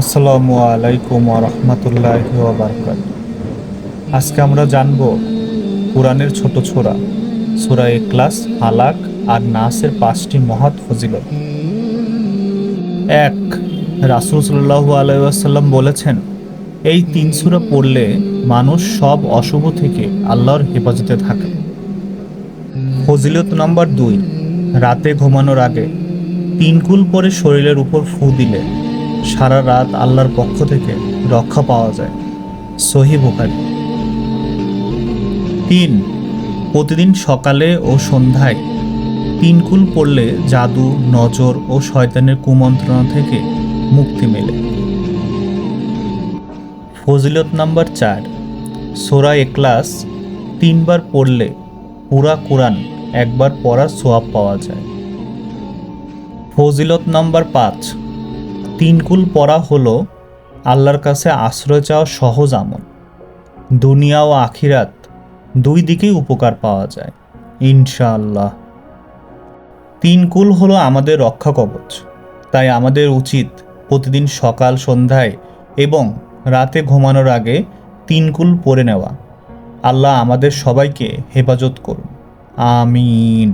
আসসালামু আলাইকুম রহমতুল্লাহি বারাকাতুহু। আজকে আমরা জানব কোরআনের ছোট ছোরা সূরা ইখলাস, ফালাক আর নাসের 5টি মহৎ ফজিলত। 1, রাসূল সাল্লাল্লাহু আলাইহি ওয়াসাল্লাম বলেছেন, এই 3 সূরা পড়লে মানুষ সব অশুভ থেকে আল্লাহর হেফাজতে থাকে। ফজিলত নাম্বার 2, রাতে ঘুমানোর আগে 3 কুল পরে শরীরের উপর ফু দিলে সারা রাত আল্লাহর পক্ষ থেকে রক্ষা পাওয়া যায়। সহিহ বুখারী। 3, প্রতিদিন সকালে ও সন্ধ্যায় 3 কুল পড়লে জাদু, নজর ও শয়তানের কুমন্ত্রণা থেকে মুক্তি মেলে। ফজিলত নাম্বার 4, সূরা ইখলাস 3 বার পড়লে পুরা কোরআন একবার পড়ার সওয়াব পাওয়া যায়। ফজিলত নাম্বার 5, 3 কুল পড়া হলো আল্লাহর কাছে আশ্রয় চাওয়া সহজ আমল। দুনিয়া ও আখিরাত দুই দিকেই উপকার পাওয়া যায় ইনশাআল্লাহ। 3 কুল হলো আমাদের রক্ষা কবচ, তাই আমাদের উচিত প্রতিদিন সকাল সন্ধ্যায় এবং রাতে ঘুমানোর আগে 3 কুল পড়ে নেওয়া। আল্লাহ আমাদের সবাইকে হেফাজত করুন, আমিন।